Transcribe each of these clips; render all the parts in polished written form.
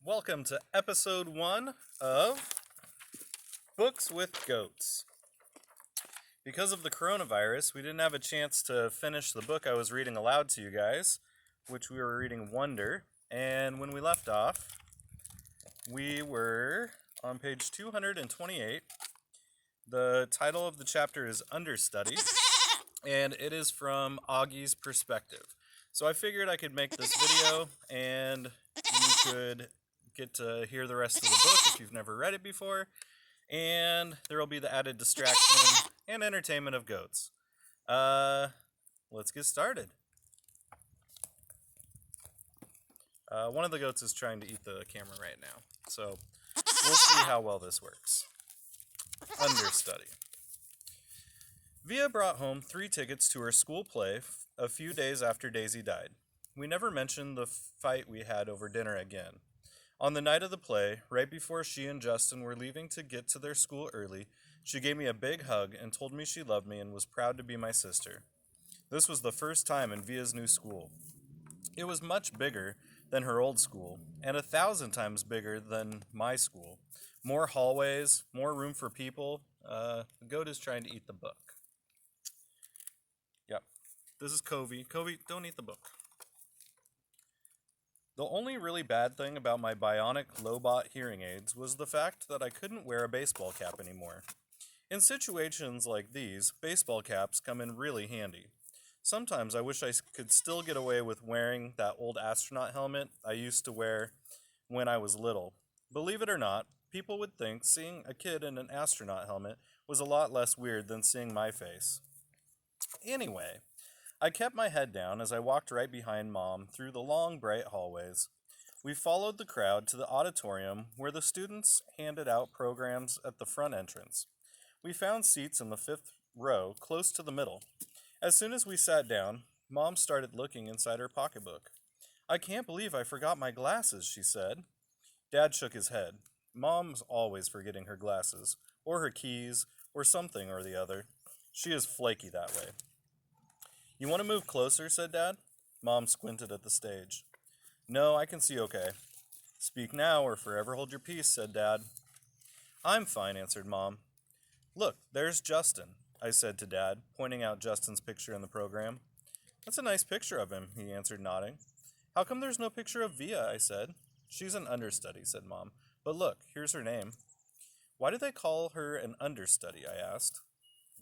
Welcome to episode 1 of Books with Goats. Because of the coronavirus, we didn't have a chance to finish the book I was reading aloud to you guys, which we were reading Wonder. And when we left off, we were on page 228. The title of the chapter is Understudy, and it is from Augie's perspective. So I figured I could make this video and you could get to hear the rest of the book if you've never read it before, and there will be the added distraction and entertainment of goats. Let's get started. One of the goats is trying to eat the camera right now, so we'll see how well this works. Understudy. Via brought home 3 tickets to her school play a few days after Daisy died. We never mentioned the fight we had over dinner again. On the night of the play, right before she and Justin were leaving to get to their school early, she gave me a big hug and told me she loved me and was proud to be my sister. This was the first time in Via's new school. It was much bigger than her old school, and 1,000 times bigger than my school. More hallways, more room for people. The goat is trying to eat the book. Yep, this is Covey. Covey, don't eat the book. The only really bad thing about my bionic Lobot hearing aids was the fact that I couldn't wear a baseball cap anymore. In situations like these, baseball caps come in really handy. Sometimes I wish I could still get away with wearing that old astronaut helmet I used to wear when I was little. Believe it or not, people would think seeing a kid in an astronaut helmet was a lot less weird than seeing my face. Anyway, I kept my head down as I walked right behind Mom through the long, bright hallways. We followed the crowd to the auditorium where the students handed out programs at the front entrance. We found seats in the 5th row, close to the middle. As soon as we sat down, Mom started looking inside her pocketbook. "I can't believe I forgot my glasses," she said. Dad shook his head. Mom's always forgetting her glasses, or her keys, or something or the other. She is flaky that way. "You want to move closer?" said Dad. Mom squinted at the stage. "No, I can see okay." "Speak now or forever hold your peace," said Dad. "I'm fine," answered Mom. "Look, there's Justin," I said to Dad, pointing out Justin's picture in the program. "That's a nice picture of him," he answered, nodding. "How come there's no picture of Via?" I said. "She's an understudy," said Mom. "But look, here's her name." "Why do they call her an understudy?" I asked.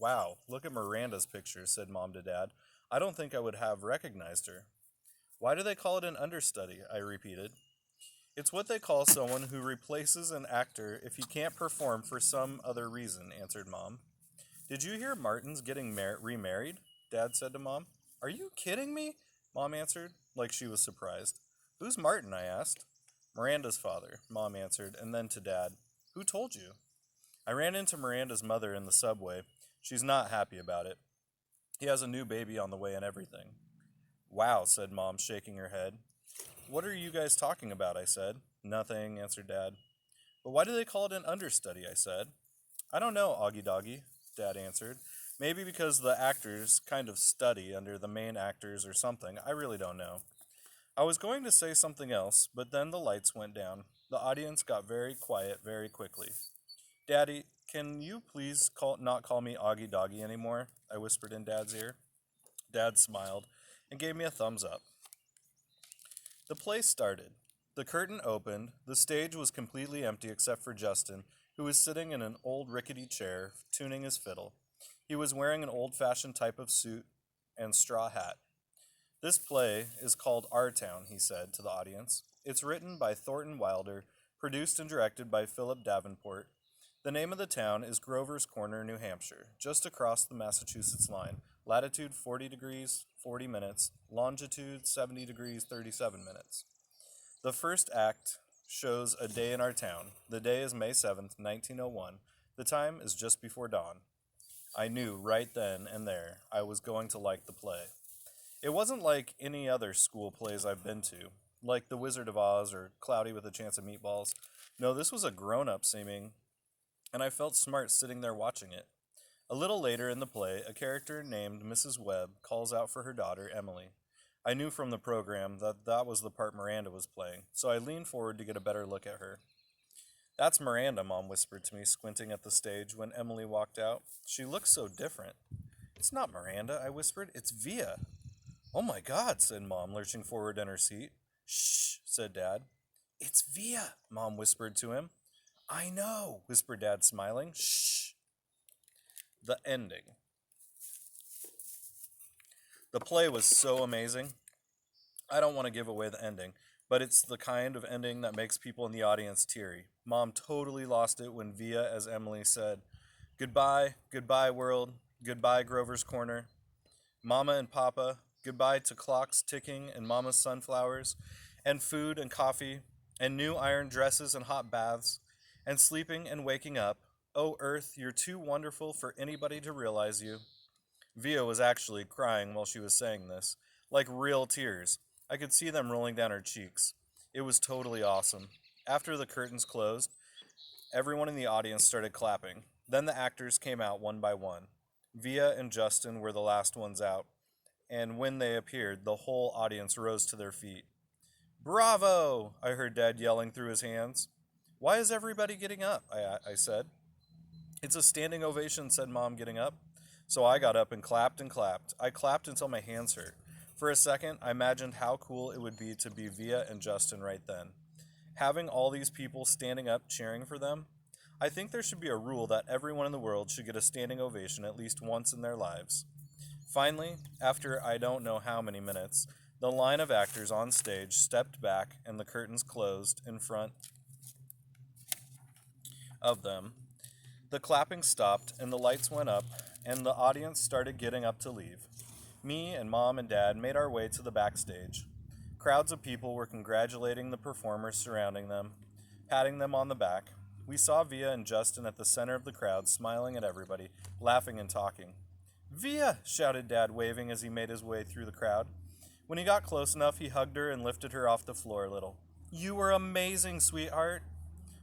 "Wow, look at Miranda's picture," said Mom to Dad. "I don't think I would have recognized her." "Why do they call it an understudy?" I repeated. "It's what they call someone who replaces an actor if he can't perform for some other reason," answered Mom. "Did you hear Martin's getting remarried?" Dad said to Mom. "Are you kidding me?" Mom answered, like she was surprised. "Who's Martin?" I asked. "Miranda's father," Mom answered, and then to Dad. "Who told you?" "I ran into Miranda's mother in the subway. She's not happy about it. He has a new baby on the way and everything." "Wow," said Mom, shaking her head. "What are you guys talking about?" I said. "Nothing," answered Dad. "But why do they call it an understudy?" I said. "I don't know, Augie Doggy," Dad answered. "Maybe because the actors kind of study under the main actors or something. I really don't know." I was going to say something else, but then the lights went down. The audience got very quiet very quickly. "Daddy, can you please not call me Augie Doggy anymore?" I whispered in Dad's ear. Dad smiled and gave me a thumbs up. The play started. The curtain opened. The stage was completely empty except for Justin, who was sitting in an old rickety chair, tuning his fiddle. He was wearing an old-fashioned type of suit and straw hat. "This play is called Our Town," he said to the audience. "It's written by Thornton Wilder, produced and directed by Philip Davenport. The name of the town is Grover's Corner, New Hampshire, just across the Massachusetts line. Latitude 40 degrees, 40 minutes. Longitude 70 degrees, 37 minutes. The first act shows a day in our town. The day is May 7th, 1901. The time is just before dawn." I knew right then and there I was going to like the play. It wasn't like any other school plays I've been to, like The Wizard of Oz or Cloudy with a Chance of Meatballs. No, this was a grown-up seeming, and I felt smart sitting there watching it. A little later in the play, a character named Mrs. Webb calls out for her daughter, Emily. I knew from the program that that was the part Miranda was playing, so I leaned forward to get a better look at her. That's Miranda, Mom whispered to me, squinting at the stage when Emily walked out. She looks so different. It's not Miranda, I whispered. It's Via. Oh my God, said Mom, lurching forward in her seat. Shh, said Dad. It's Via, Mom whispered to him. I know, whispered Dad, smiling. Shh. The ending. The play was so amazing. I don't want to give away the ending, but it's the kind of ending that makes people in the audience teary. Mom totally lost it when Via, as Emily said, goodbye, goodbye, world, goodbye, Grover's Corner. Mama and Papa, goodbye to clocks ticking and Mama's sunflowers, and food and coffee, and new iron dresses and hot baths, and sleeping and waking up. Oh, Earth, you're too wonderful for anybody to realize you. Via was actually crying while she was saying this, like real tears. I could see them rolling down her cheeks. It was totally awesome. After the curtains closed, everyone in the audience started clapping. Then the actors came out one by one. Via and Justin were the last ones out, and when they appeared, the whole audience rose to their feet. Bravo! I heard Dad yelling through his hands. Why is everybody getting up? I said. It's a standing ovation, said Mom, getting up. So I got up and clapped and clapped. I clapped until my hands hurt. For a second, I imagined how cool it would be to be Via and Justin right then. Having all these people standing up cheering for them, I think there should be a rule that everyone in the world should get a standing ovation at least once in their lives. Finally, after I don't know how many minutes, the line of actors on stage stepped back and the curtains closed in front of them. The clapping stopped and the lights went up and the audience started getting up to leave. Me and Mom and Dad made our way to the backstage. Crowds of people were congratulating the performers surrounding them, patting them on the back. We saw Via and Justin at the center of the crowd, smiling at everybody, laughing and talking. Via! Shouted Dad, waving as he made his way through the crowd. When he got close enough, he hugged her and lifted her off the floor a little. You were amazing, sweetheart.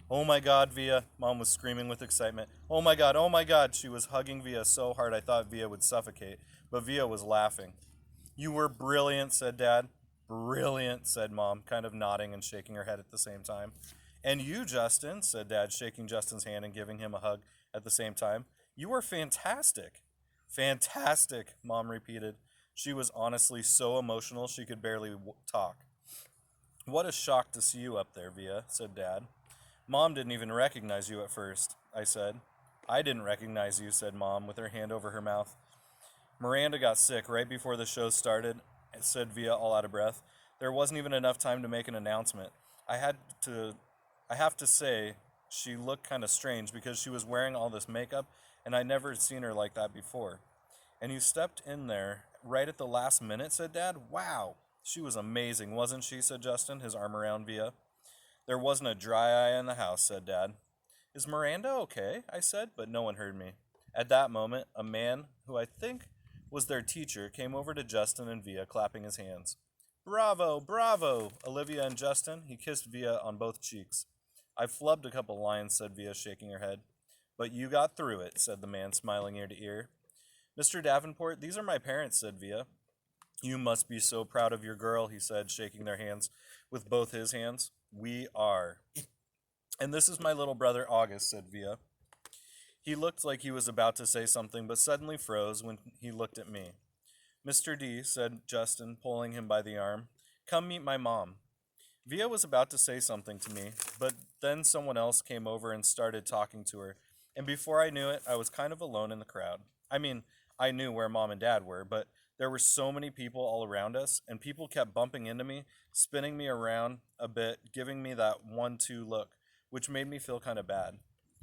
Oh my God, Via, Mom was screaming with excitement. Oh my God, oh my God. She was hugging Via so hard I thought Via would suffocate, but Via was laughing. You were brilliant, said Dad. Brilliant, said Mom, kind of nodding and shaking her head at the same time. And you, Justin, said Dad, shaking Justin's hand and giving him a hug at the same time. You were fantastic. Fantastic, Mom repeated. She was honestly so emotional she could barely talk. What a shock to see you up there, Via, said Dad. Mom didn't even recognize you at first, I said. I didn't recognize you, said Mom, with her hand over her mouth. Miranda got sick right before the show started, said Via, all out of breath. There wasn't even enough time to make an announcement. I have to say, she looked kind of strange because she was wearing all this makeup, and I'd never seen her like that before. And you stepped in there right at the last minute, said Dad. Wow, she was amazing, wasn't she, said Justin, his arm around Via. There wasn't a dry eye in the house, said Dad. Is Miranda okay? I said, but no one heard me. At that moment, a man, who I think was their teacher, came over to Justin and Via, clapping his hands. Bravo, bravo, Olivia and Justin. He kissed Via on both cheeks. I flubbed a couple lines, said Via, shaking her head. But you got through it, said the man, smiling ear to ear. Mr. Davenport, these are my parents, said Via. You must be so proud of your girl, he said, shaking their hands with both his hands. We are. And this is my little brother, August, said Via. He looked like he was about to say something, but suddenly froze when he looked at me. Mr. D, said Justin, pulling him by the arm, come meet my mom. Via was about to say something to me, but then someone else came over and started talking to her, and before I knew it, I was kind of alone in the crowd. I mean, I knew where Mom and Dad were, but there were so many people all around us, and people kept bumping into me, spinning me around a bit, giving me that 1-2 look, which made me feel kind of bad.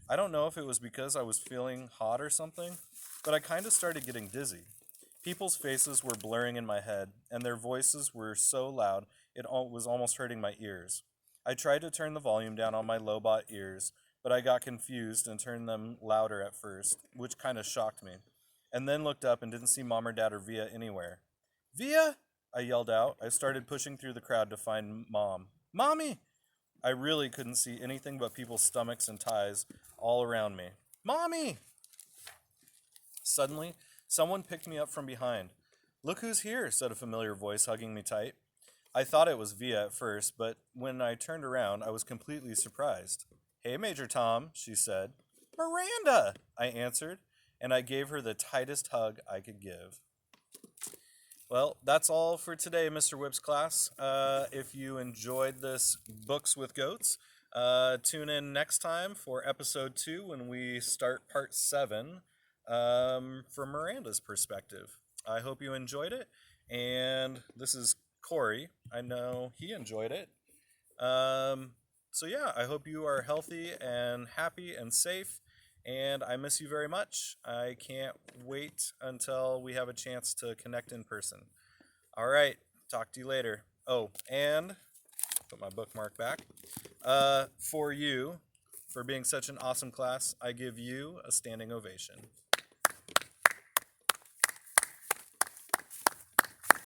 I don't know if it was because I was feeling hot or something, but I kind of started getting dizzy. People's faces were blurring in my head, and their voices were so loud it was almost hurting my ears. I tried to turn the volume down on my Lobot ears, but I got confused and turned them louder at first, which kind of shocked me, and then looked up and didn't see Mom or Dad or Via anywhere. Via! I yelled out. I started pushing through the crowd to find Mom. Mommy! I really couldn't see anything but people's stomachs and ties all around me. Mommy! Suddenly, someone picked me up from behind. Look who's here, said a familiar voice, hugging me tight. I thought it was Via at first, but when I turned around, I was completely surprised. Hey, Major Tom, she said. Miranda, I answered, and I gave her the tightest hug I could give. Well, that's all for today, Mr. Whip's class. If you enjoyed this Books with Goats, tune in next time for episode 2 when we start part 7 from Miranda's perspective. I hope you enjoyed it. And this is Corey. I know he enjoyed it. So, yeah, I hope you are healthy and happy and safe. And I miss you very much. I can't wait until we have a chance to connect in person. All right, talk to you later. Oh, and put my bookmark back. For you, for being such an awesome class, I give you a standing ovation.